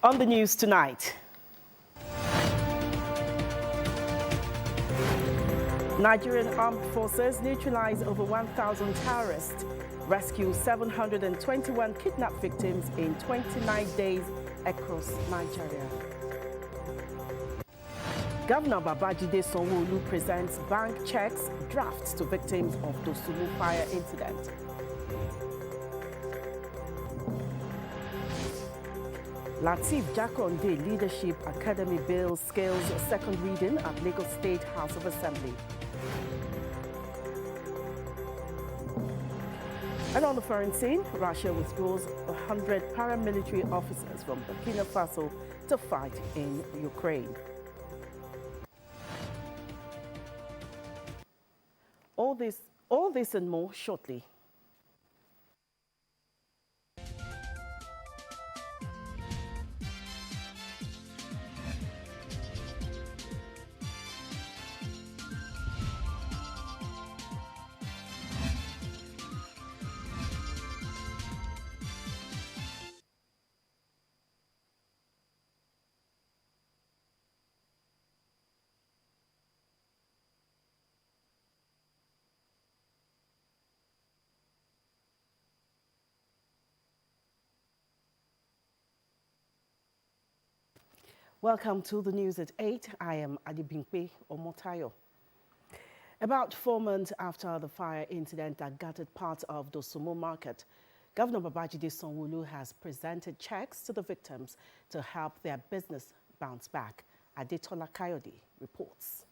On the news tonight, Nigerian armed forces neutralize over 1,000 terrorists, rescue 721 kidnapped victims in 29 days across Nigeria. Governor Babajide Sanwo-Olu presents bank checks drafts to victims of Dosumu fire incident. Lateef Jakonde Leadership Academy Bill scales second reading at Lagos State House of Assembly. And on the foreign scene, Russia withdraws 100 paramilitary officers from Burkina Faso to fight in Ukraine. All this and more shortly. Welcome to the news at 8. I am Adibimpe Omotayo. About 4 months after the fire incident that gutted parts of Dosumu Market, Governor Babajide Sanwo-Olu has presented checks to the victims to help their business bounce back. Adetola Kayode reports.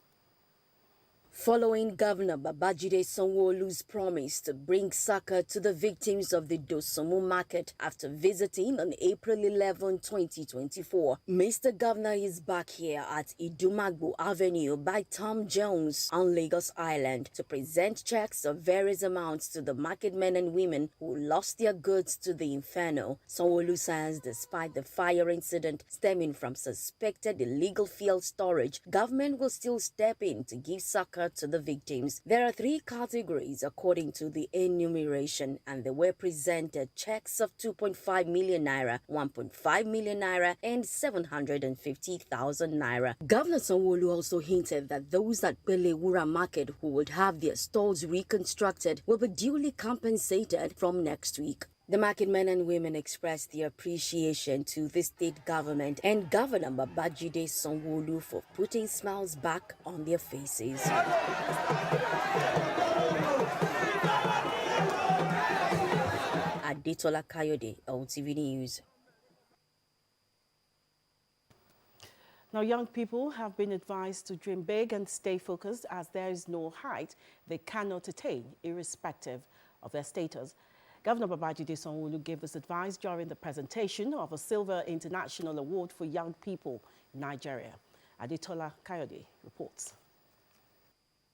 Following Governor Babajide Sanwo-Olu's promise to bring succor to the victims of the Dosumu market after visiting on April 11, 2024, Mr. Governor is back here at Idumagbo Avenue by Tom Jones on Lagos Island to present checks of various amounts to the market men and women who lost their goods to the inferno. Sanwo-Olu says despite the fire incident stemming from suspected illegal fuel storage, government will still step in to give succor to the victims. There are 3 categories according to the enumeration, and they were presented checks of 2.5 million naira, 1.5 million naira, and 750,000 naira. Governor Sanwo-Olu also hinted that those at Belewura Market who would have their stalls reconstructed will be duly compensated from next week. The market men and women expressed their appreciation to the state government and Governor Babajide Sanwo-Olu for putting smiles back on their faces. Adetola Kayode, LTV News. Now, young people have been advised to dream big and stay focused, as there is no height they cannot attain, irrespective of their status. Governor Babajide Sanwo-Olu gave this advice during the presentation of a Silver International Award for Young People in Nigeria. Adetola Kayode reports.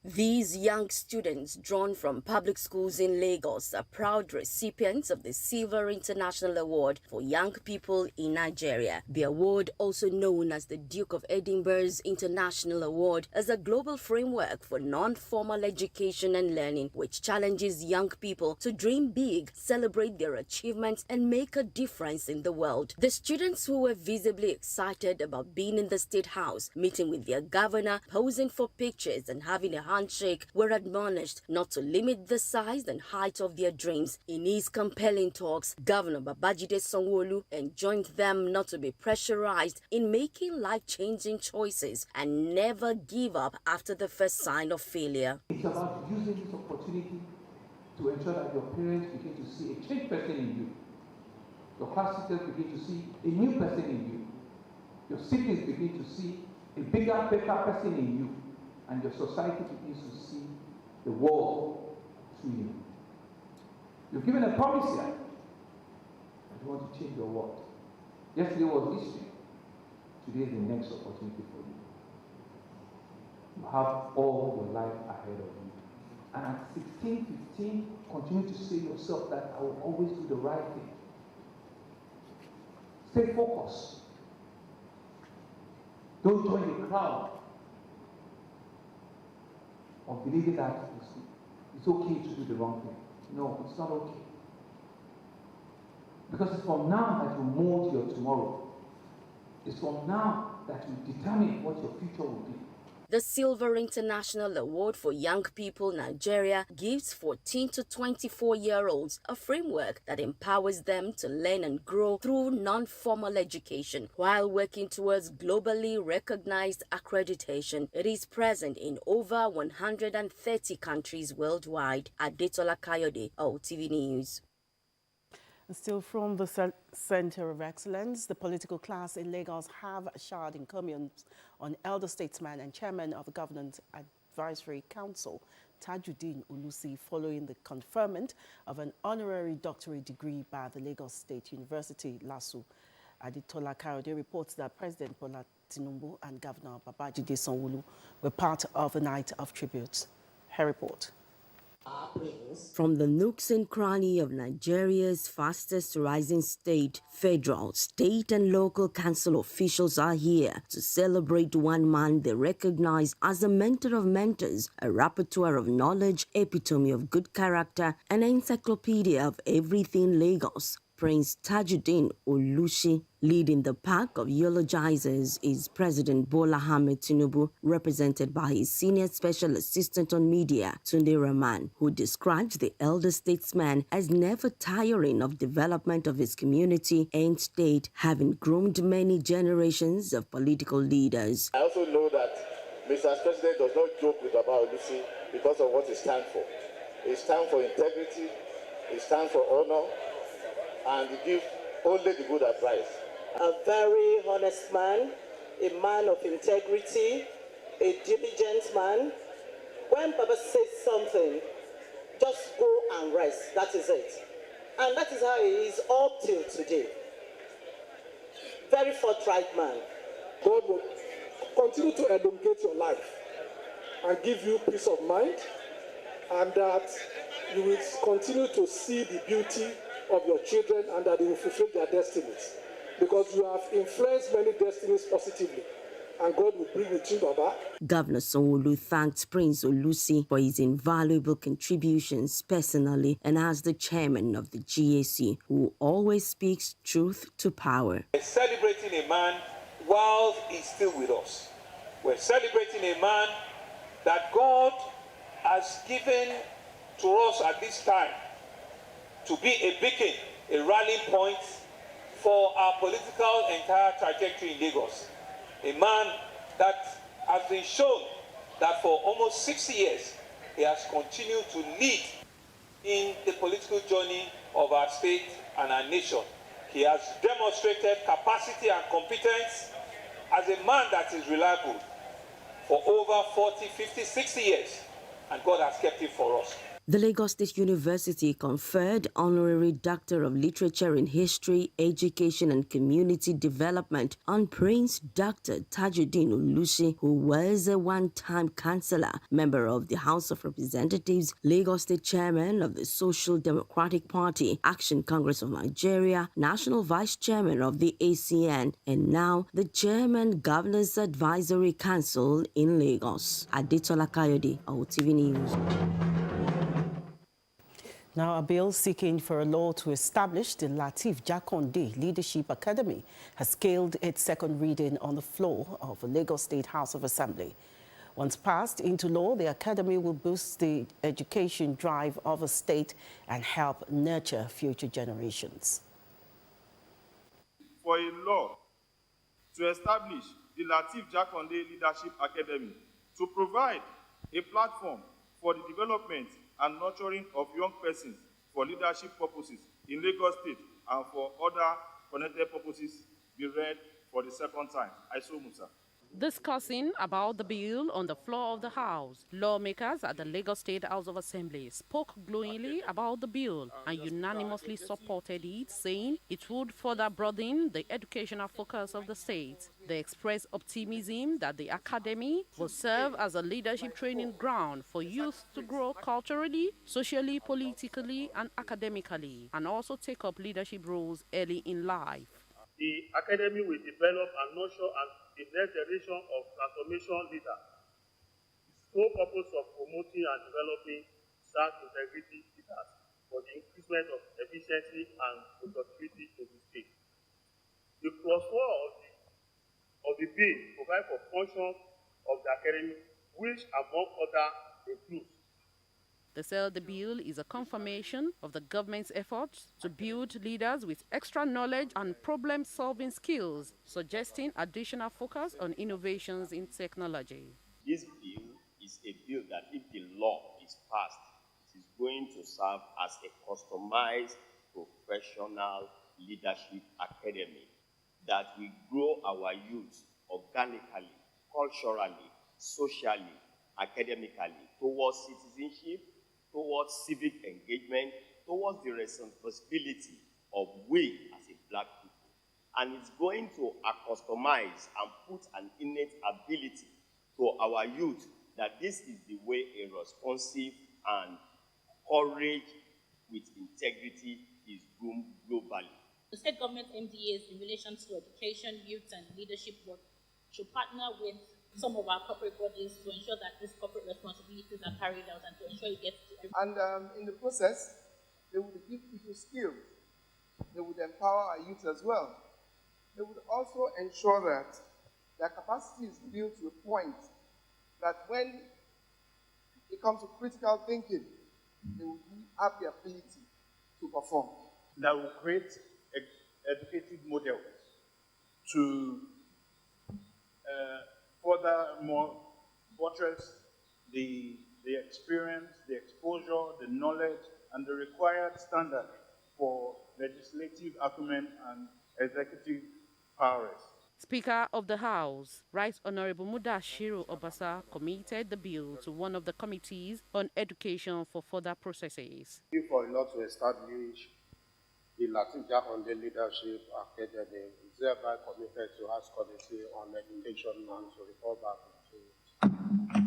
These young students drawn from public schools in Lagos are proud recipients of the Silver International Award for Young People in Nigeria. The award, also known as the Duke of Edinburgh's International Award, is a global framework for non-formal education and learning, which challenges young people to dream big, celebrate their achievements, and make a difference in the world. The students, who were visibly excited about being in the State House, meeting with their governor, posing for pictures, and having a handshake, were admonished not to limit the size and height of their dreams. In his compelling talks, Governor Babajide Sanwo-Olu enjoined them not to be pressurized in making life-changing choices and never give up after the first sign of failure. It's about using this opportunity to ensure that your parents begin to see a changed person in you. Your class teachers begin to see a new person in you. Your siblings begin to see a bigger, better person in you. And your society begins to see the world through you. You've given a promise here that you want to change your world. Yesterday was history. Today is the next opportunity for you. You have all your life ahead of you. And at 16, 15, continue to say to yourself that I will always do the right thing. Stay focused. Don't join the crowd of believing that it's okay to do the wrong thing. No, it's not okay. Because it's from now that you mold your tomorrow. It's from now that you determine what your future will be. The Silver International Award for Young People Nigeria gives 14 to 24-year-olds a framework that empowers them to learn and grow through non-formal education while working towards globally recognized accreditation. It is present in over 130 countries worldwide. Adetola Kayode, OTV News. Still from the Center of Excellence, the political class in Lagos have showered encomiums on elder statesman and chairman of the Governance Advisory Council, Tajuddin Ulusi, following the conferment of an honorary doctorate degree by the Lagos State University, LASU. Adetola Kayode reports that President Bola Tinubu and Governor Babajide Sanwo-Olu were part of the night of tributes. Her report. From the nooks and crannies of Nigeria's fastest rising state, federal, state and local council officials are here to celebrate one man they recognize as a mentor of mentors, a repertoire of knowledge, epitome of good character, an encyclopedia of everything Lagos. Prince Tajuddin Ulusi. Leading the pack of eulogizers is President Bola Ahmed Tinubu, represented by his senior special assistant on media, Tunde Rahman, who describes the elder statesman as never tiring of development of his community and state, having groomed many generations of political leaders. I also know that Mr. President does not joke with Baba Ulusi because of what he stands for. He stands for integrity, he stands for honor, and he gives only the good advice. A very honest man, a man of integrity, a diligent man. When Baba says something, just go and rest. That is it. And that is how he is up till today. Very forthright man. God will continue to elongate your life and give you peace of mind, and that you will continue to see the beauty of your children and that they will fulfill their destinies. Because you have influenced many destinies positively, and God will bring with you, Baba. Governor Sanwo-Olu thanked Prince Ulusi for his invaluable contributions personally and as the chairman of the GAC, who always speaks truth to power. We're celebrating a man while he's still with us. We're celebrating a man that God has given to us at this time to be a beacon, a rallying point for our political entire trajectory in Lagos. A man that has been shown that for almost 60 years, he has continued to lead in the political journey of our state and our nation. He has demonstrated capacity and competence as a man that is reliable for over 40, 50, 60 years, and God has kept him for us. The Lagos State University conferred Honorary Doctor of Literature in History, Education and Community Development on Prince Dr. Tajuddin Ulusi, who was a one-time councillor, member of the House of Representatives, Lagos State Chairman of the Social Democratic Party, Action Congress of Nigeria, National Vice Chairman of the ACN, and now the Chairman Governors Advisory Council in Lagos. Adetola Kayode, OTV News. Now, a bill seeking for a law to establish the Lateef Jakonde Leadership Academy has scaled its second reading on the floor of the Lagos State House of Assembly. Once passed into law, the academy will boost the education drive of the state and help nurture future generations. For a law to establish the Lateef Jakonde Leadership Academy to provide a platform for the development and nurturing of young persons for leadership purposes in Lagos State and for other connected purposes be read for the second time. I so move, sir. Discussing about the bill on the floor of the House, lawmakers at the Lagos State House of Assembly spoke glowingly about the bill and unanimously supported it, saying it would further broaden the educational focus of the state. They expressed optimism that the academy will serve as a leadership training ground for youth to grow culturally, socially, politically, and academically, and also take up leadership roles early in life. The academy will develop and nurture the next generation of transformation leaders. Its sole purpose of promoting and developing sound integrity leaders for the increasement of efficiency and productivity in the state. The crossword of the of the bill provide for functions of the academy, which, among others, include. They say the bill is a confirmation of the government's efforts to build leaders with extra knowledge and problem-solving skills, suggesting additional focus on innovations in technology. This bill is a bill that, if the law is passed, it is going to serve as a customized professional leadership academy that will grow our youth organically, culturally, socially, academically, towards citizenship, towards civic engagement, towards the responsibility of we as a black people. And it's going to customize and put an innate ability to our youth that this is the way a responsive and courage with integrity is groomed globally. The state government MDAs in relation to education, youth, and leadership work should partner with some of our corporate bodies to ensure that these corporate responsibilities are carried out and to ensure it gets to everyone. And in the process, they would give people skills. They would empower our youth as well. They would also ensure that their capacity is built to a point that when it comes to critical thinking, they will have the ability to perform. That will create educative models to furthermore buttress the experience, the exposure, the knowledge, and the required standard for legislative acumen and executive powers. Speaker of the House, Right Honorable Mudashiru Obasa, committed the bill to one of the committees on education for further processes. For a lot to establish the Lateef Jakande Leadership Academy is thereby committed to ask committee on education and to report back to it.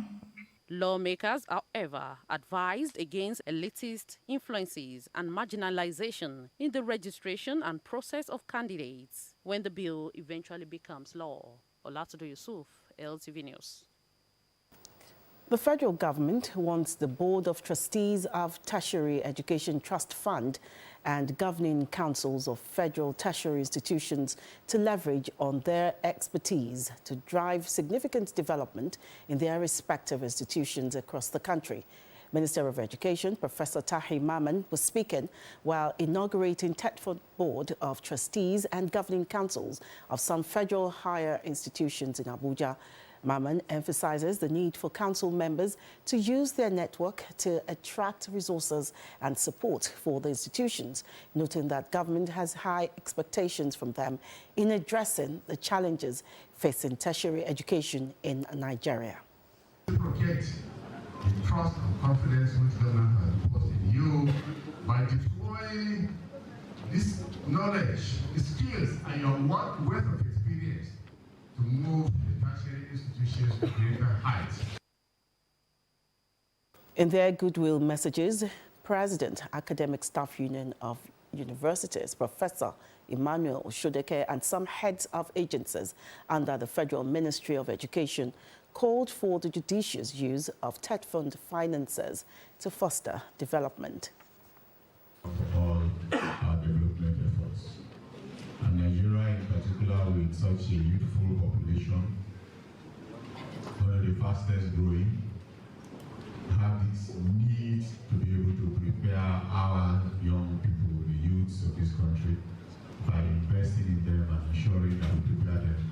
Lawmakers, however, advised against elitist influences and marginalization in the registration and process of candidates when the bill eventually becomes law. Olatudo Yusuf, LTV News. The federal government wants the Board of Trustees of Tertiary Education Trust Fund and governing councils of federal tertiary institutions to leverage on their expertise to drive significant development in their respective institutions across the country. Minister of Education, Professor Tahir Mamman, was speaking while inaugurating TETFund Board of Trustees and governing councils of some federal higher institutions in Abuja. Mamman emphasizes the need for council members to use their network to attract resources and support for the institutions, noting that government has high expectations from them in addressing the challenges facing tertiary education in Nigeria. Protect the trust and confidence which government has reposed in you by deploying this knowledge, the skills, and your wealth of experience to move the tertiary institutions to greater heights. In their goodwill messages, President, Academic Staff Union of Universities, Professor Emmanuel Oshodeke, and some heads of agencies under the Federal Ministry of Education called for the judicious use of TETFund finances to foster development. For all our development efforts, and Nigeria in particular, with such a youthful population, one of the fastest growing, have this need to be able to prepare our young people, the youths of this country, by investing in them and ensuring that we prepare them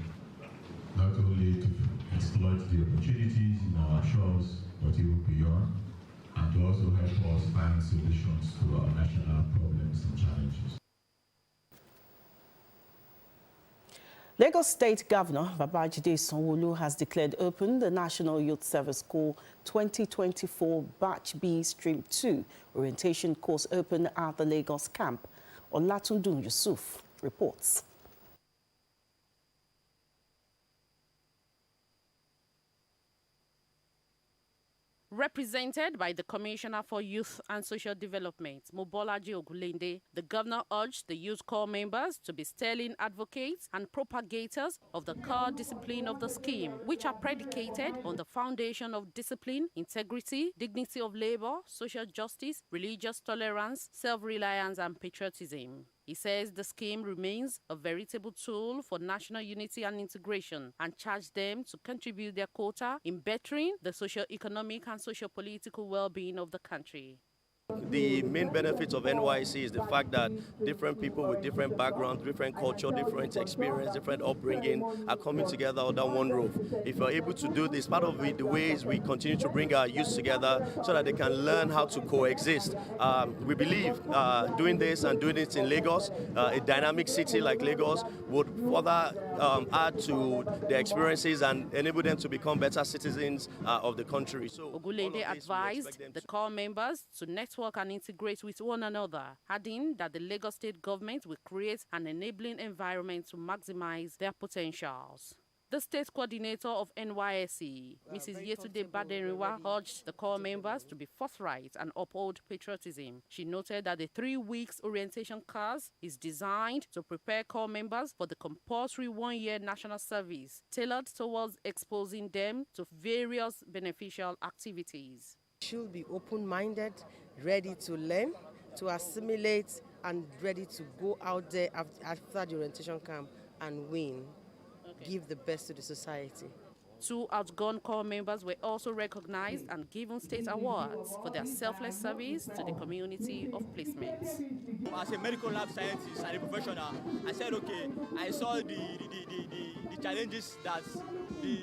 not only to exploit the opportunities in our shores, but even beyond, and to also help us find solutions to our national problems and challenges. Lagos State Governor Babajide Sanwo-Olu has declared open the National Youth Service Corps 2024 Batch B Stream 2 orientation course open at the Lagos camp. Olatunde Yusuf reports. Represented by the Commissioner for Youth and Social Development, Mobolaji Ogunlende, the governor urged the Youth Corps members to be sterling advocates and propagators of the core discipline of the scheme, which are predicated on the foundation of discipline, integrity, dignity of labor, social justice, religious tolerance, self-reliance, and patriotism. He says the scheme remains a veritable tool for national unity and integration and charged them to contribute their quota in bettering the socio-economic and socio-political well-being of the country. The main benefits of NYSC is the fact that different people with different backgrounds, different culture, different experience, different upbringing are coming together under one roof. If you're able to do this, part of the ways we continue to bring our youth together so that they can learn how to coexist. We believe doing this and doing it in Lagos, a dynamic city like Lagos, would further add to their experiences and enable them to become better citizens of the country. So Ogunlade advised the core members to network and integrate with one another, adding that the Lagos State government will create an enabling environment to maximize their potentials. The state coordinator of NYSC, Mrs. Yetunde Baderinwa, urged the core members to be forthright and uphold patriotism. She noted that the 3 weeks orientation course is designed to prepare core members for the compulsory one-year national service, tailored towards exposing them to various beneficial activities. Should be open-minded, ready to learn, to assimilate, and ready to go out there after the orientation camp and win. Give the best to the society. 2 outgone core members were also recognized and given state awards for their selfless service to the community of placements. As a medical lab scientist and a professional, I said, okay, I saw the challenges that the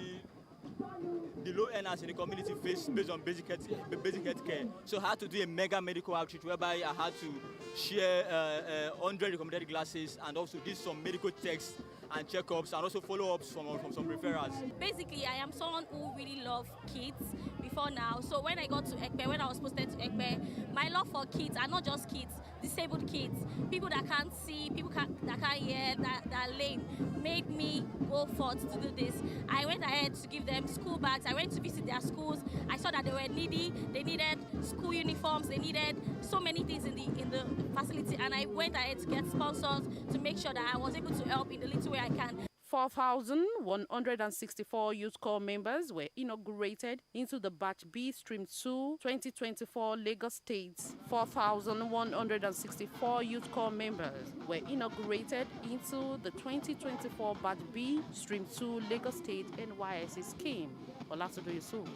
low earners in the community face based on basic health care. So I had to do a mega medical outreach whereby I had to share 100 recommended glasses and also did some medical checks and checkups and also follow-ups from some referrals. Basically, I am someone who really loves kids before now. So when I got to Ekpe, when I was posted to Ekpe, my love for kids, and not just kids, disabled kids, people that can't see, people that can't hear, that are lame, made me go forth to do this. I went ahead to give them school bags. I went to visit their schools. I saw that they were needy. They needed school uniforms. They needed so many things in the facility. And I went ahead to get sponsors to make sure that I was able to help in the little way I can. 4,164 youth corps members were inaugurated into the Batch B Stream 2 2024 Lagos State. 4,164 youth corps members were inaugurated into the 2024 Batch B Stream 2 Lagos State NYSC scheme. Olatudo Yusuf,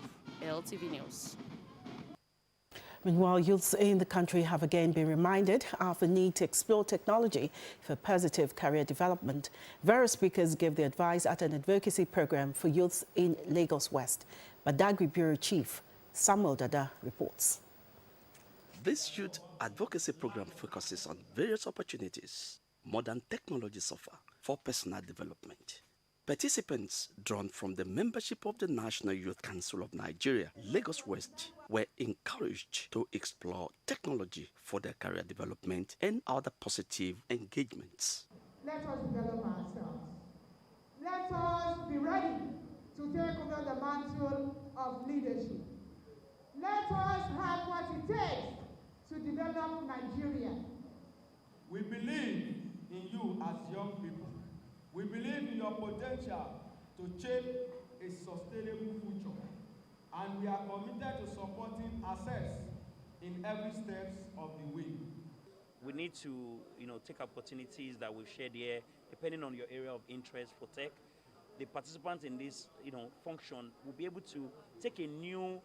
LTV News. Meanwhile, youths in the country have again been reminded of the need to explore technology for positive career development. Various speakers gave the advice at an advocacy program for youths in Lagos West. Badagry Bureau Chief Samuel Dada reports. This youth advocacy program focuses on various opportunities modern technologies offer for personal development. Participants drawn from the membership of the National Youth Council of Nigeria, Lagos West, were encouraged to explore technology for their career development and other positive engagements. Let us develop ourselves. Let us be ready to take over the mantle of leadership. Let us have what it takes to develop Nigeria. We believe in you as young people. We believe in your potential to shape a sustainable future, and we are committed to supporting access in every step of the way. We need to, take opportunities that we've shared here, depending on your area of interest for tech. The participants in this, function will be able to take a new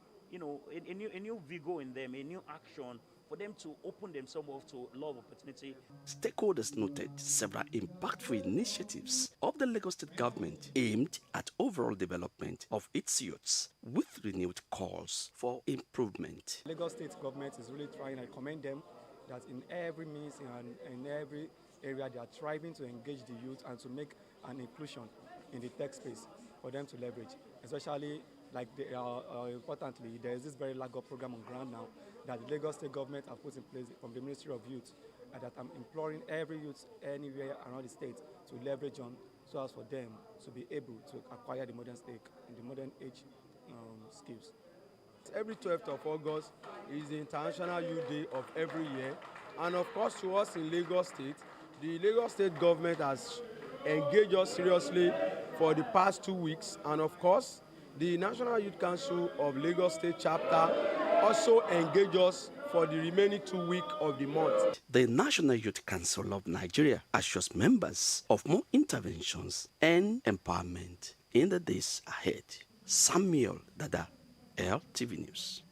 vigor in them, a new action for them to open themselves up to a lot of opportunity. Stakeholders noted several impactful initiatives of the Lagos State government aimed at overall development of its youths, with renewed calls for improvement. Lagos State government is really trying. I commend them that in every means and in every area they are striving to engage the youth and to make an inclusion in the tech space for them to leverage, especially importantly, there is this very LAGO program on ground now that the Lagos State government have put in place from the Ministry of Youth, and that I'm imploring every youth anywhere around the state to leverage on so as for them to be able to acquire the modern stake in the modern age skills. Every 12th of August is the International Youth Day of every year, and of course to us in Lagos State, the Lagos State government has engaged us seriously for the past 2 weeks, and of course the National Youth Council of Lagos State chapter also engaged us for the remaining 2 weeks of the month. The National Youth Council of Nigeria assures members of more interventions and empowerment in the days ahead. Samuel Dada, LTV News.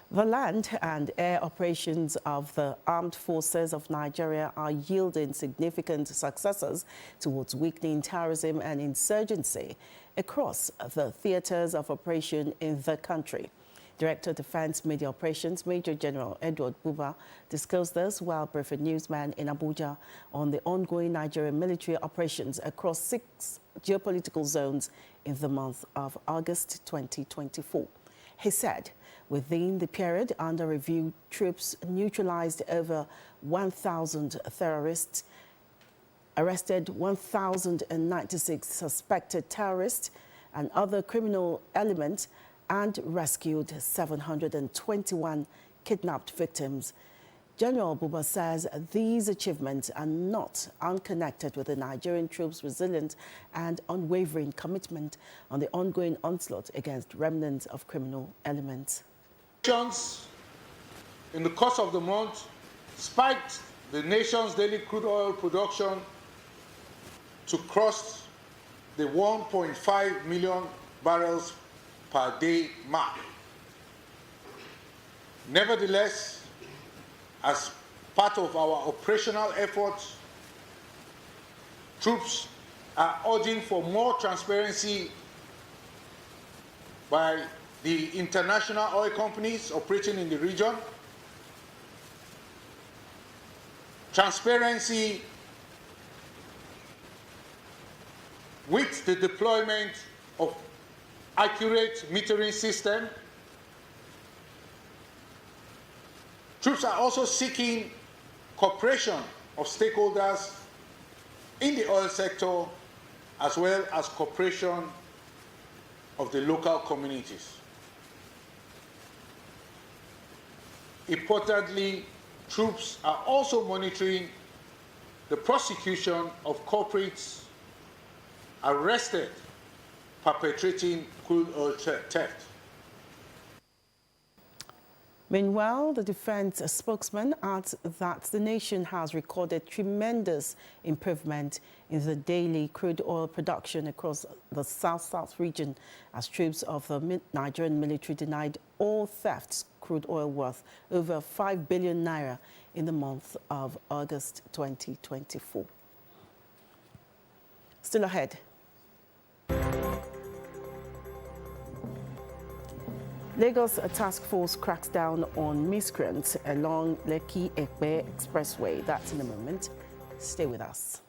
The land and air operations of the Armed Forces of Nigeria are yielding significant successes towards weakening terrorism and insurgency across the theaters of operation in the country. Director of Defense Media Operations, Major General Edward Buba, discussed this while briefing newsmen in Abuja on the ongoing Nigerian military operations across 6 geopolitical zones in the month of August 2024. He said, within the period under review, troops neutralized over 1,000 terrorists, arrested 1,096 suspected terrorists and other criminal elements, and rescued 721 kidnapped victims. General Buba says these achievements are not unconnected with the Nigerian troops' resilient and unwavering commitment on the ongoing onslaught against remnants of criminal elements. In the course of the month spiked the nation's daily crude oil production to cross the 1.5 million barrels per day mark. Nevertheless, as part of our operational efforts, troops are urging for more transparency by the international oil companies operating in the region, transparency with the deployment of accurate metering system. Troops are also seeking cooperation of stakeholders in the oil sector as well as cooperation of the local communities. Importantly, troops are also monitoring the prosecution of culprits arrested perpetrating crude oil theft. Meanwhile, the defense spokesman adds that the nation has recorded tremendous improvement in the daily crude oil production across the South-South region as troops of the Nigerian military denied all thefts crude oil worth over 5 billion naira in the month of August 2024. Still ahead. Lagos task force cracks down on miscreants along Lekki-Ekpe Expressway. That's in a moment. Stay with us.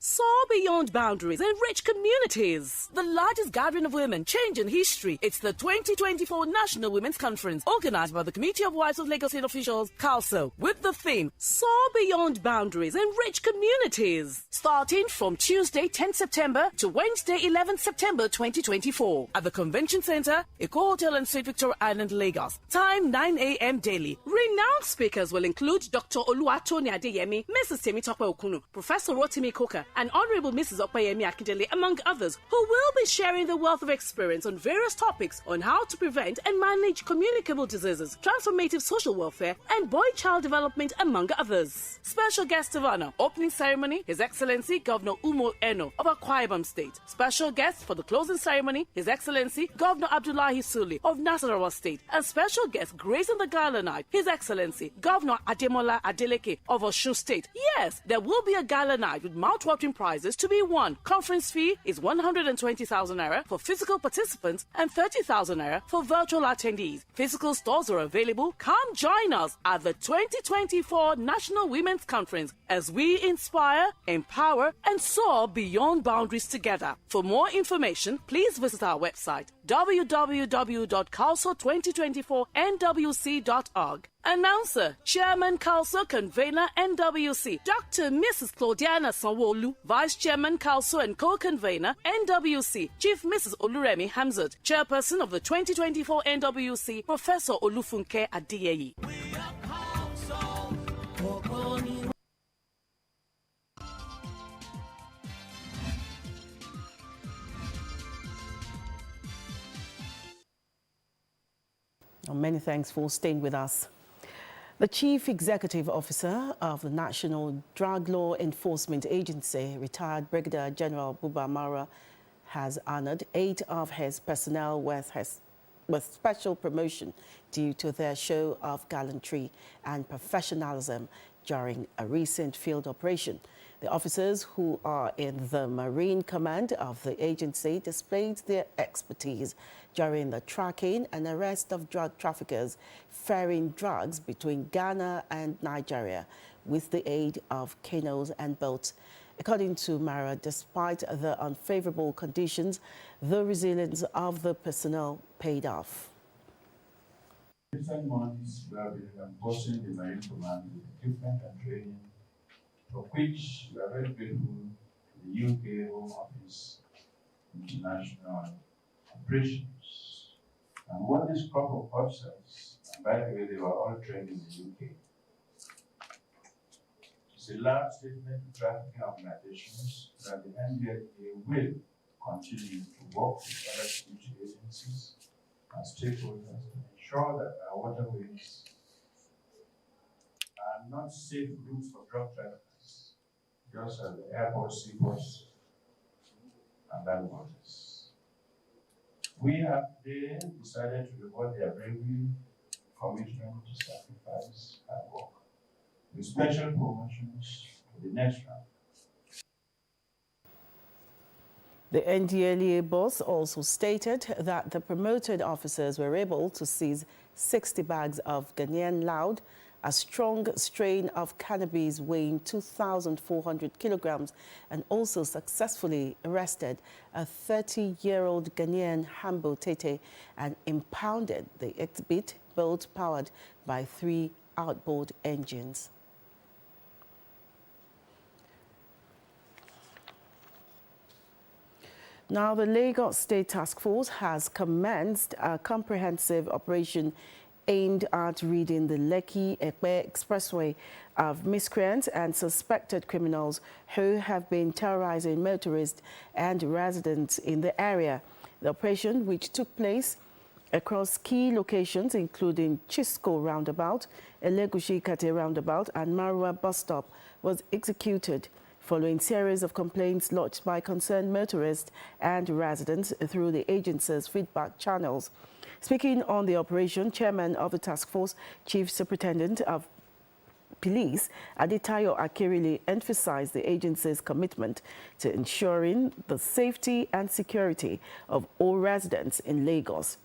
Soar beyond boundaries and reach communities. The largest gathering of women changing history. It's the 2024 National Women's Conference, organized by the Committee of Wives of Lagos State Officials, CALSO, with the theme Soar Beyond Boundaries and Reach Communities. Starting from Tuesday, 10 September to Wednesday, 11 September 2024 at the Convention Center, Eko Hotel and Suite Victoria Island, Lagos. Time 9 a.m. daily. Renowned speakers will include Dr. Oluwatoni Adeyemi, Mrs. Temitope Okunu, Professor Rotimi Koka, and Honorable Mrs. Opayemi Akindele, among others, who will be sharing the wealth of experience on various topics on how to prevent and manage communicable diseases, transformative social welfare, and boy-child development, among others. Special guest of honor, opening ceremony, His Excellency Governor Umo Eno of Akwa Ibom State. Special guest for the closing ceremony, His Excellency Governor Abdullahi Sule of Nasarawa State. And special guest gracing the gala night, His Excellency Governor Ademola Adeleke of Osun State. Yes, there will be a gala night with mouth-watering prizes to be won. Conference fee is 120,000 naira for physical participants and 30,000 naira for virtual attendees. Physical stores are available. Come join us at the 2024 National Women's Conference as we inspire, empower, and soar beyond boundaries together. For more information, please visit our website www.calso2024nwc.org. Announcer, Chairman CALSO, Convener NWC, Dr. Mrs. Claudiana Sanwo-Olu, Vice Chairman CALSO and Co-Convener NWC, Chief Mrs. Oluremi Hamzat, Chairperson of the 2024 NWC, Professor Olufunke Adiyeyi. Many thanks for staying with us. The Chief Executive Officer of the National Drug Law Enforcement Agency, retired Brigadier General Buba Marwa, has honored 8 of his personnel with special promotion due to their show of gallantry and professionalism during a recent field operation. The officers who are in the Marine Command of the agency displayed their expertise during the tracking and arrest of drug traffickers ferrying drugs between Ghana and Nigeria with the aid of canoes and boats. According to Mara, despite the unfavorable conditions, the resilience of the personnel paid off. Recent months, we have been reinforcing the Marine Command with equipment and training, for which we are very grateful to the UK Home Office International Operations. And what this crop of officers, and by the way, they were all trained in the UK, is a large statement to trafficking organizations that the NDLA will continue to work with other security agencies and stakeholders to ensure that our waterways are not safe routes for drug traffickers, just as the airports, seaports, and land borders. We have today decided to reward their bravery, commitment to sacrifice, and work, with special promotions to the next round. The NDLEA boss also stated that the promoted officers were able to seize 60 bags of Ghanaian loud, a strong strain of cannabis weighing 2,400 kilograms, and also successfully arrested a 30-year-old Ghanaian Hambo Tete and impounded the exhibit boat powered by 3 outboard engines. Now, the Lagos State Task Force has commenced a comprehensive operation aimed at ridding the Lekki-Epe Expressway of miscreants and suspected criminals who have been terrorizing motorists and residents in the area. The operation, which took place across key locations including Chisco Roundabout, Elegushi-Kate Roundabout and Marwa Bus Stop, was executed following series of complaints lodged by concerned motorists and residents through the agency's feedback channels. Speaking on the operation, Chairman of the Task Force, Chief Superintendent of Police, Adetayo Akirile, emphasized the agency's commitment to ensuring the safety and security of all residents in Lagos.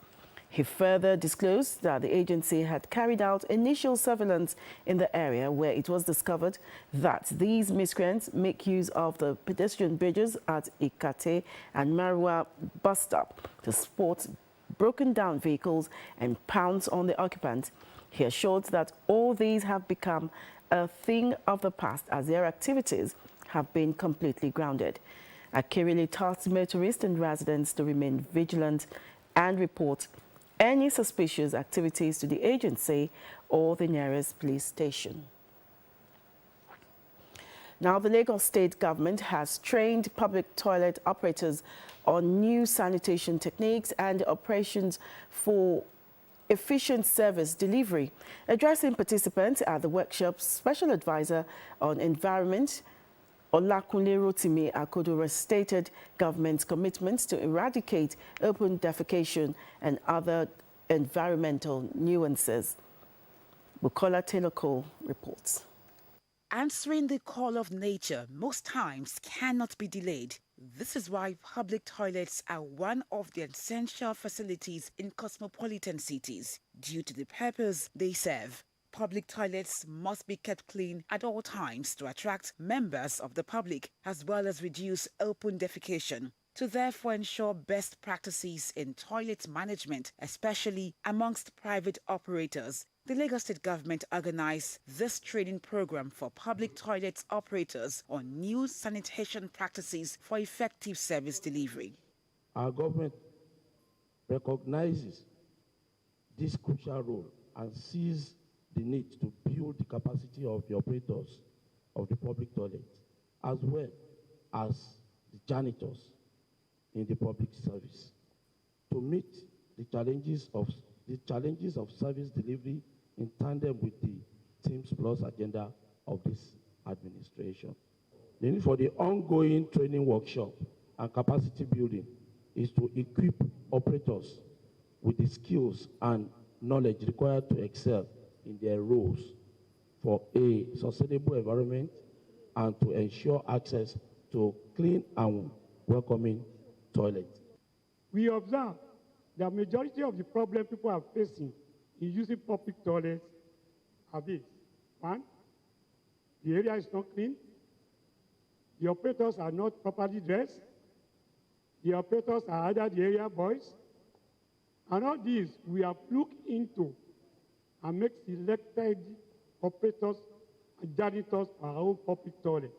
He further disclosed that the agency had carried out initial surveillance in the area where it was discovered that these miscreants make use of the pedestrian bridges at Ikate and Marwa bus stop to spot broken down vehicles and pounce on the occupants. He assured that all these have become a thing of the past as their activities have been completely grounded. Akirile tasked motorists and residents to remain vigilant and report any suspicious activities to the agency or the nearest police station. Now, the Lagos State government has trained public toilet operators on new sanitation techniques and operations for efficient service delivery. Addressing participants at the workshop, Special Advisor on Environment, Olakunle Rotimi Akodora, stated government's commitment to eradicate open defecation and other environmental nuances. Bukola Taylor-Cole reports. Answering the call of nature most times cannot be delayed. This is why public toilets are one of the essential facilities in cosmopolitan cities due to the purpose they serve. Public toilets must be kept clean at all times to attract members of the public as well as reduce open defecation. To therefore ensure best practices in toilet management, especially amongst private operators, the Lagos State government organized this training program for public toilets operators on new sanitation practices for effective service delivery. Our government recognizes this crucial role and sees the need to build the capacity of the operators of the public toilet, as well as the janitors in the public service, to meet the challenges of the challenges of service delivery in tandem with the Teams Plus agenda of this administration. The need for the ongoing training workshop and capacity building is to equip operators with the skills and knowledge required to excel in their roles for a sustainable environment and to ensure access to clean and welcoming toilets. We observe the majority of the problem people are facing in using public toilets are this. One, the area is not clean. The operators are not properly dressed. The operators are either the area boys. And all these we have looked into and make selected operators and janitors for our own public toilets.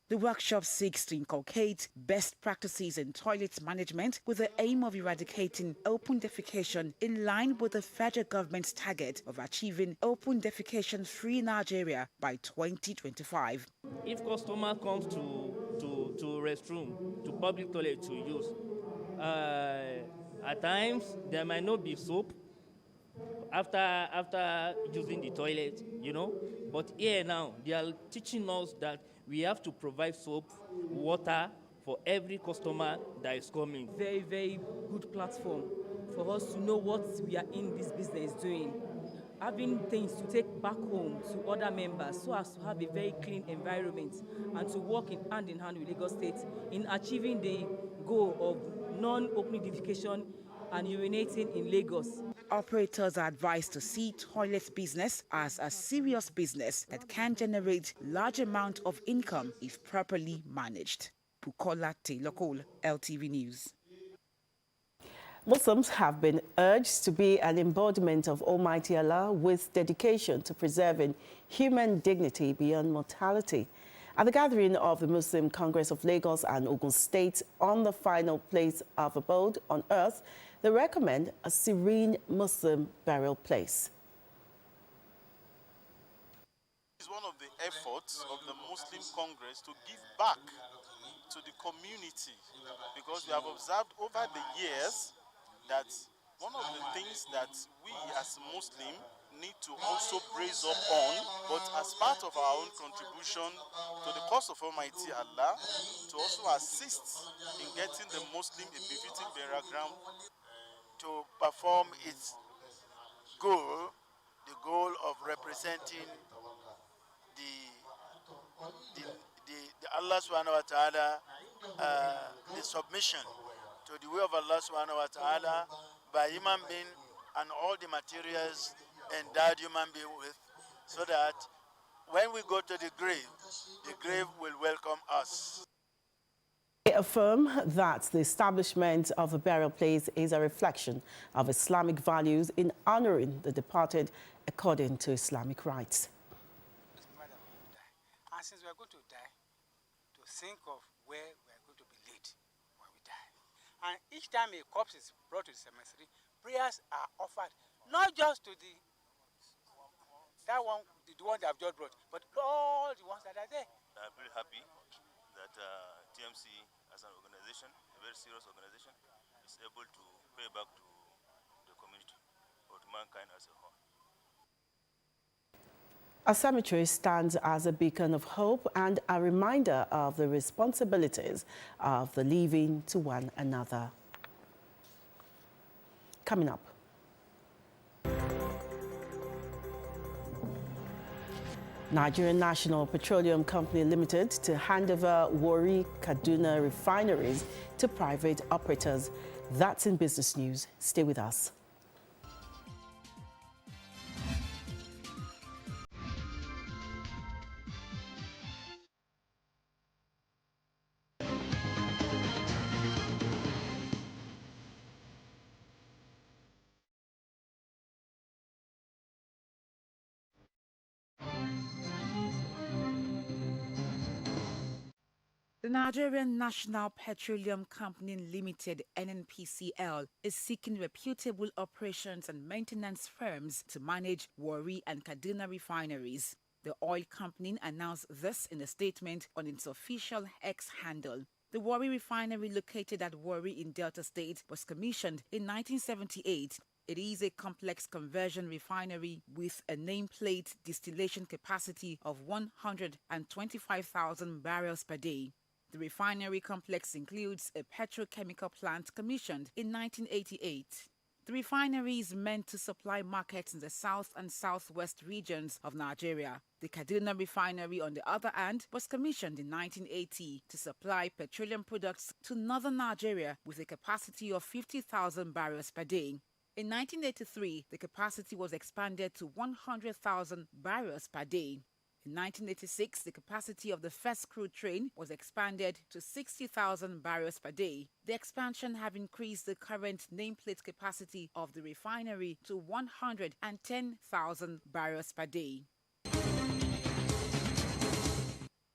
The workshop seeks to inculcate best practices in toilet management with the aim of eradicating open defecation in line with the federal government's target of achieving open defecation-free Nigeria by 2025. If customer comes to restroom, to public toilet to use, at times there might not be soap after using the toilet, you know. But here now, they are teaching us that we have to provide soap, water for every customer that is coming. Very, very good platform for us to know what we are in this business doing. Having things to take back home to other members so as to have a very clean environment and to work in hand with Lagos State in achieving the goal of non-open defecation and urinating in Lagos. Operators are advised to see toilet business as a serious business that can generate large amount of income if properly managed. Bukola Taylor-Cole, LTV News. Muslims have been urged to be an embodiment of Almighty Allah with dedication to preserving human dignity beyond mortality. At the gathering of the Muslim Congress of Lagos and Ogun State on the final place of abode on earth, they recommend a serene Muslim burial place. It's one of the efforts of the Muslim Congress to give back to the community, because we have observed over the years that one of the things that we as Muslims need to also brace up on, but as part of our own contribution to the cause of Almighty Allah, to also assist in getting the Muslim a befitting burial ground to perform its goal, the goal of representing the Allah subhanahu wa ta'ala, the submission to the will of Allah subhanahu wa ta'ala by human being and all the materials endowed human being with, so that when we go to the grave will welcome us. They affirm that the establishment of a burial place is a reflection of Islamic values in honoring the departed according to Islamic rites. And since we are going to die, to think of where we are going to be laid when we die. And each time a corpse is brought to the cemetery, prayers are offered, not just to the one they have just brought, but all the ones that are there. I'm very happy that TMC, as an organization, a very serious organization, is able to pay back to the community or to mankind as a whole. A cemetery stands as a beacon of hope and a reminder of the responsibilities of the living to one another. Coming up. Nigerian National Petroleum Company Limited to hand over Warri Kaduna refineries to private operators. That's in business news. Stay with us. The Nigerian National Petroleum Company Limited, NNPCL, is seeking reputable operations and maintenance firms to manage Warri and Kaduna refineries. The oil company announced this in a statement on its official X handle. The Warri refinery, located at Warri in Delta State, was commissioned in 1978 It is a complex conversion refinery with a nameplate distillation capacity of 125,000 barrels per day. The refinery complex includes a petrochemical plant commissioned in 1988. The refinery is meant to supply markets in the south and southwest regions of Nigeria. The Kaduna refinery, on the other hand, was commissioned in 1980 to supply petroleum products to northern Nigeria with a capacity of 50,000 barrels per day. In 1983, the capacity was expanded to 100,000 barrels per day. In 1986, the capacity of the first crude train was expanded to 60,000 barrels per day. The expansion have increased the current nameplate capacity of the refinery to 110,000 barrels per day.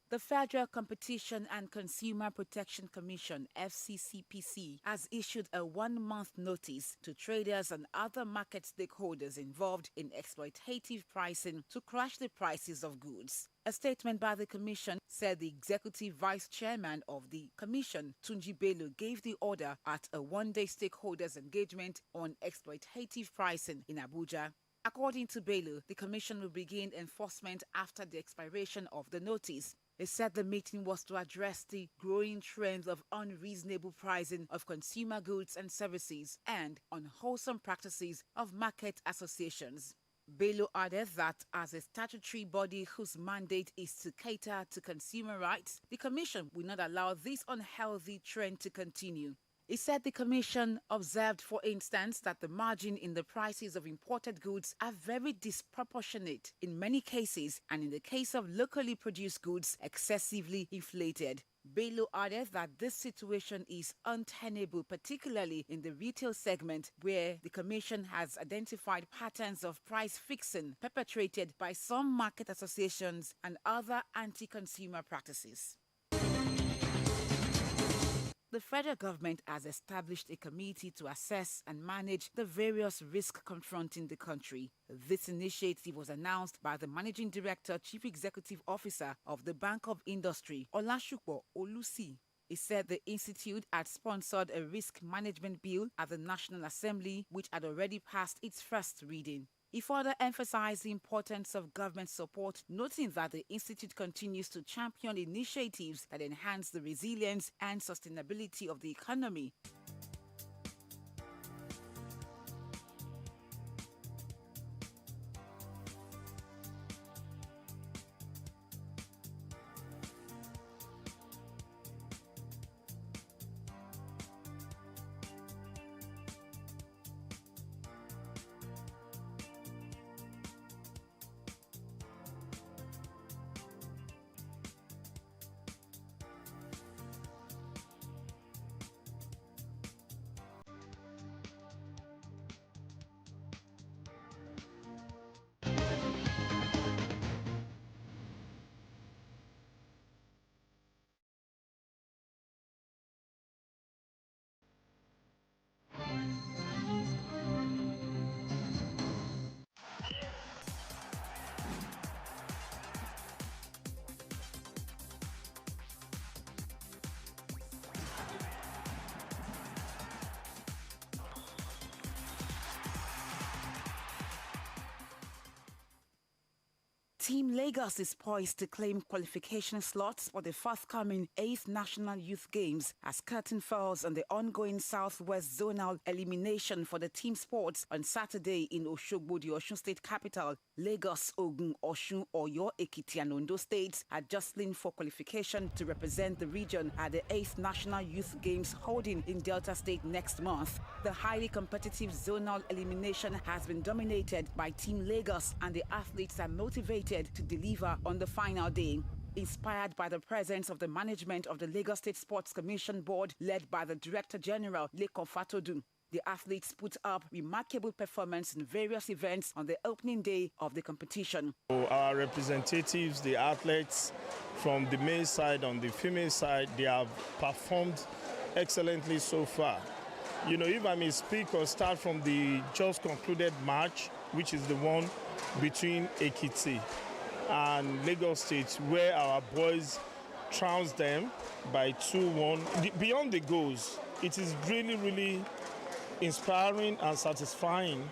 The Federal Competition and Consumer Protection Commission, FCCPC, has issued a 1-month notice to traders and other market stakeholders involved in exploitative pricing to crash the prices of goods. A statement by the Commission said the Executive Vice Chairman of the Commission, Tunji Bello, gave the order at a 1-day stakeholders engagement on exploitative pricing in Abuja. According to Bello, the Commission will begin enforcement after the expiration of the notice. They said the meeting was to address the growing trends of unreasonable pricing of consumer goods and services and unwholesome practices of market associations. Bello added that as a statutory body whose mandate is to cater to consumer rights, the Commission will not allow this unhealthy trend to continue. He said the Commission observed, for instance, that the margin in the prices of imported goods are very disproportionate in many cases, and in the case of locally produced goods, excessively inflated. Bello added that this situation is untenable, particularly in the retail segment, where the Commission has identified patterns of price fixing perpetrated by some market associations and other anti-consumer practices. The federal government has established a committee to assess and manage the various risks confronting the country. This initiative was announced by the Managing Director, Chief Executive Officer of the Bank of Industry, Olasupo Olusi. He said the institute had sponsored a risk management bill at the National Assembly, which had already passed its first reading. He further emphasized the importance of government support, noting that the institute continues to champion initiatives that enhance the resilience and sustainability of the economy. Team Lagos is poised to claim qualification slots for the forthcoming 8th National Youth Games as curtain falls on the ongoing Southwest Zonal elimination for the team sports on Saturday in Osogbo, the Osun State capital. Lagos, Ogun, Osun, Oyo, Ekiti and Ondo states are jostling for qualification to represent the region at the 8th National Youth Games holding in Delta State next month. The highly competitive zonal elimination has been dominated by Team Lagos, and the athletes are motivated to deliver on the final day. Inspired by the presence of the management of the Lagos State Sports Commission Board led by the Director General, Lekan Fatodun, the athletes put up remarkable performance in various events on the opening day of the competition. Our representatives, the athletes from the male side and the female side, they have performed excellently so far. You know, if I may speak or start from the just concluded match, which is the one between Ekiti and Lagos State, where our boys trounced them by 2-1. Beyond the goals, it is really inspiring and satisfying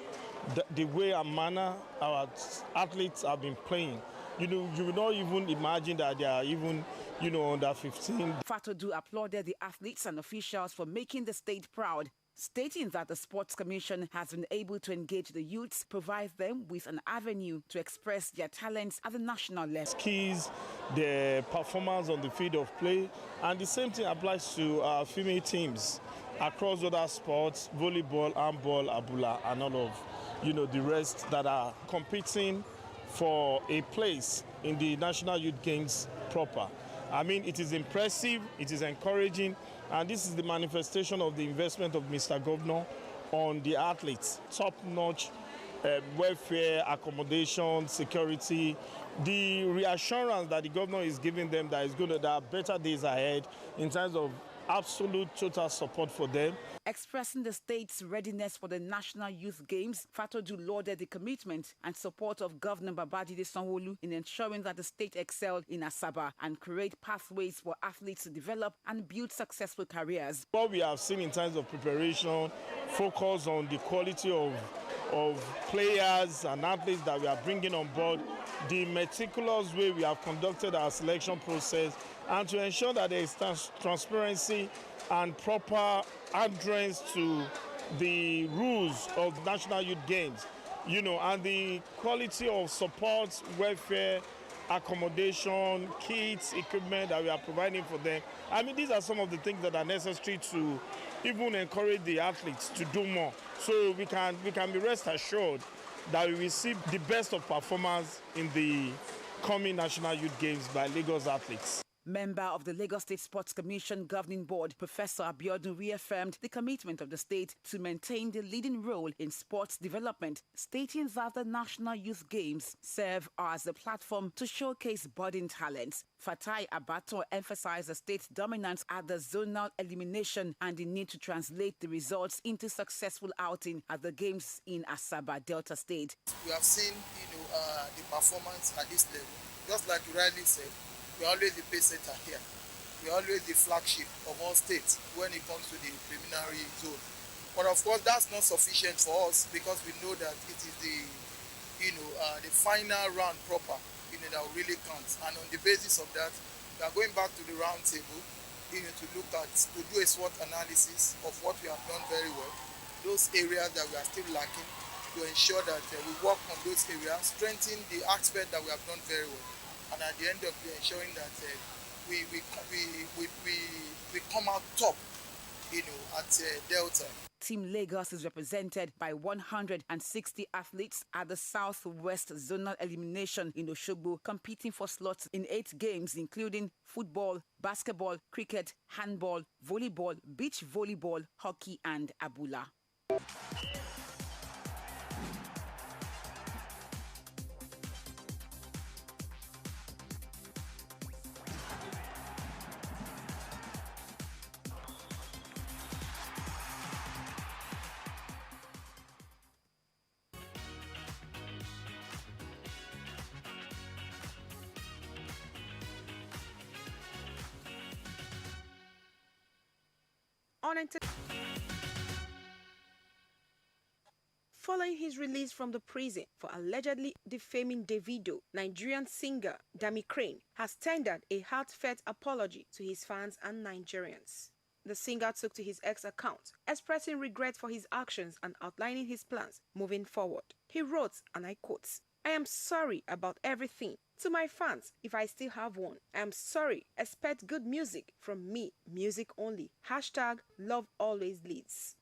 the way and manner our athletes have been playing. You know, you would not even imagine that they are even, you know, under 15. Fatodu applauded the athletes and officials for making the state proud, stating that the Sports Commission has been able to engage the youths, provide them with an avenue to express their talents at the national level. Skills, their performance on the field of play, and the same thing applies to our female teams across other sports, volleyball, handball, abula, and all of, you know, the rest that are competing for a place in the National Youth Games proper. I mean, it is impressive, it is encouraging, and this is the manifestation of the investment of Mr. Governor on the athletes. Top-notch welfare, accommodation, security, the reassurance that the governor is giving them that is good, there are better days ahead in terms of absolute total support for them. Expressing the state's readiness for the National Youth Games, Fatodu lauded the commitment and support of Governor Babajide Sanwo-Olu in ensuring that the state excel in Asaba and create pathways for athletes to develop and build successful careers. What we have seen in terms of preparation, focus on the quality of players and athletes that we are bringing on board, the meticulous way we have conducted our selection process, and to ensure that there is transparency and proper adherence to the rules of National Youth Games, you know, and the quality of support, welfare, accommodation, kits, equipment that we are providing for them. I mean, these are some of the things that are necessary to even encourage the athletes to do more. So we can be rest assured that we will see the best of performance in the coming National Youth Games by Lagos athletes. Member of the Lagos State Sports Commission Governing Board, Professor Abiodun, reaffirmed the commitment of the state to maintain the leading role in sports development, stating that the National Youth Games serve as a platform to showcase budding talents. Fatai Abato emphasized the state's dominance at the zonal elimination and the need to translate the results into successful outing at the games in Asaba, Delta State. We have seen, the performance at this level. Just like you rightly said, we are always the pace setter here. We are always the flagship of all states when it comes to the preliminary zone. But of course, that's not sufficient for us because we know that it is the final round proper, that really counts. And on the basis of that, we are going back to the round table, to do a SWOT analysis of what we have done very well, those areas that we are still lacking, to ensure that we work on those areas, strengthen the aspect that we have done very well. And at the end of the day, ensuring that we come out top, at Delta. Team Lagos is represented by 160 athletes at the Southwest Zonal Elimination in Osogbo, competing for slots in 8 games, including football, basketball, cricket, handball, volleyball, beach volleyball, hockey, and abula. Following his release from the prison for allegedly defaming Davido, Nigerian singer Dami Crane has tendered a heartfelt apology to his fans and Nigerians. The singer took to his X account, expressing regret for his actions and outlining his plans moving forward. He wrote, and I quote, "I am sorry about everything. To my fans, if I still have one, I am sorry. Expect good music from me, music only. Hashtag love always leads."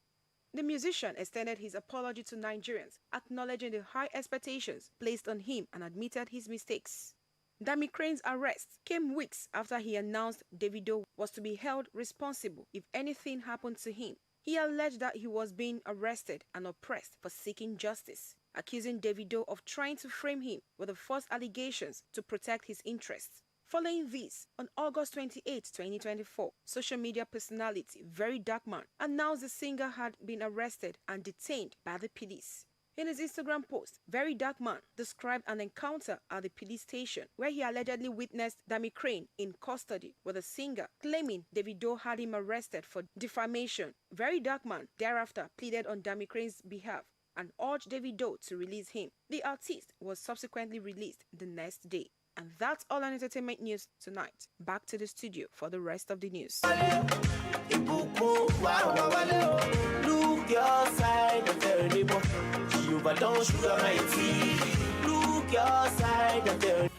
The musician extended his apology to Nigerians, acknowledging the high expectations placed on him and admitted his mistakes. Dami Crane's arrest came weeks after he announced Davido was to be held responsible if anything happened to him. He alleged that he was being arrested and oppressed for seeking justice, accusing Davido of trying to frame him with the false allegations to protect his interests. Following this, on August 28, 2024, social media personality Very Dark Man announced the singer had been arrested and detained by the police. In his Instagram post, Very Dark Man described an encounter at the police station where he allegedly witnessed Dami Crane in custody with a singer, claiming Davido had him arrested for defamation. Very Dark Man thereafter pleaded on Dami Crane's behalf and urged Davido to release him. The artist was subsequently released the next day. And that's all on entertainment news tonight. Back to the studio for the rest of the news. Look your side of the neighbor. You don't sugar my tea. Look your side of the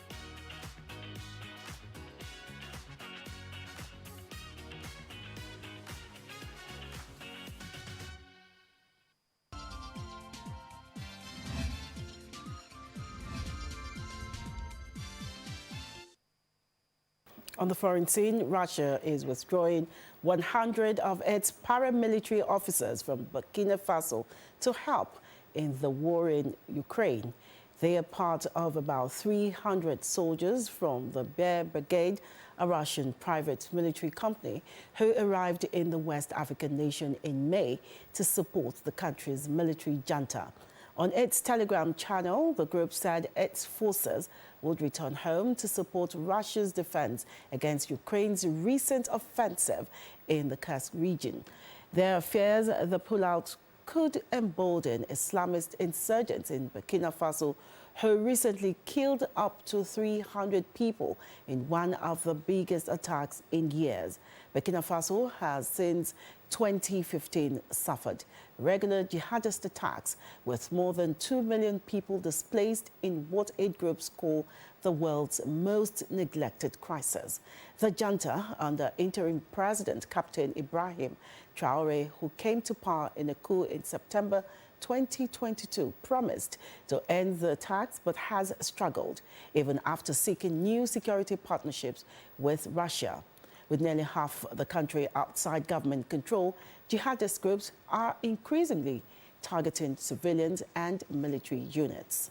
On the foreign scene, Russia is withdrawing 100 of its paramilitary officers from Burkina Faso to help in the war in Ukraine. They are part of about 300 soldiers from the Bear Brigade, a Russian private military company, who arrived in the West African nation in May to support the country's military junta. On its Telegram channel, the group said its forces would return home to support Russia's defense against Ukraine's recent offensive in the Kursk region. There are fears the pullout could embolden Islamist insurgents in Burkina Faso, who recently killed up to 300 people in one of the biggest attacks in years. Burkina Faso has since 2015 suffered regular jihadist attacks, with more than 2 million people displaced in what aid groups call the world's most neglected crisis. The junta, under interim President Captain Ibrahim Traoré, who came to power in a coup in September 2022, promised to end the attacks but has struggled, even after seeking new security partnerships with Russia. With nearly half the country outside government control, jihadist groups are increasingly targeting civilians and military units.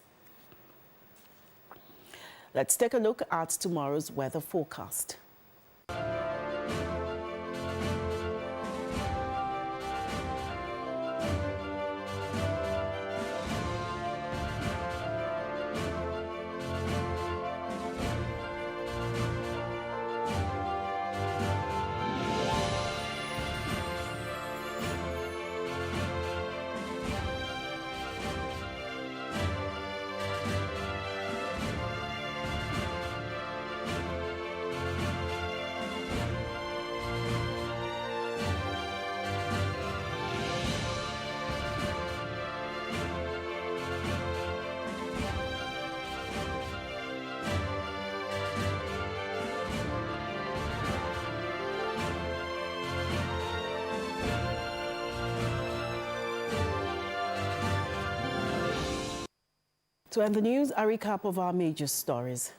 Let's take a look at tomorrow's weather forecast. To end the news, a recap of our major stories.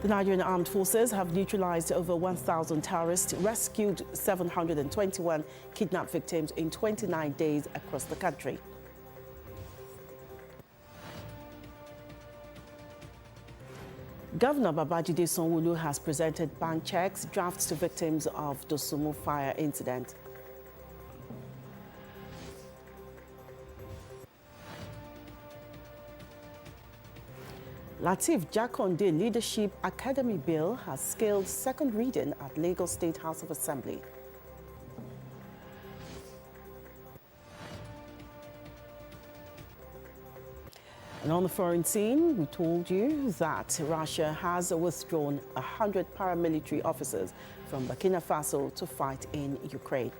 The Nigerian Armed Forces have neutralized over 1,000 terrorists, rescued 721 kidnapped victims in 29 days across the country. Governor Babajide Sanwo-Olu has presented bank checks, drafts to victims of Dosumu fire incident. Lateef Jakonde Leadership Academy Bill has scaled second reading at Lagos State House of Assembly. And on the foreign scene, we told you that Russia has withdrawn 100 paramilitary officers from Burkina Faso to fight in Ukraine.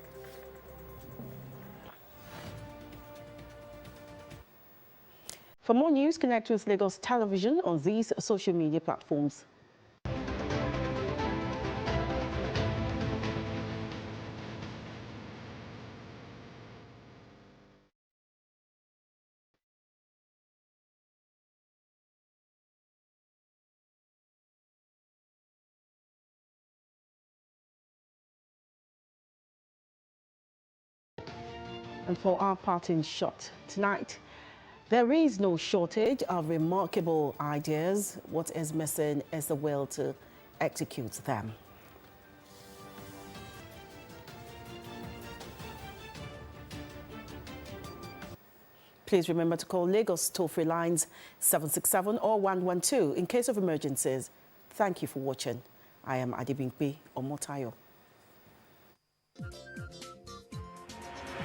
For more news, connect with Lagos Television on these social media platforms. And for our parting shot tonight, there is no shortage of remarkable ideas. What is missing is the will to execute them. Please remember to call Lagos toll-free lines 767 or 112 in case of emergencies. Thank you for watching. I am Adibimpe Omotayo.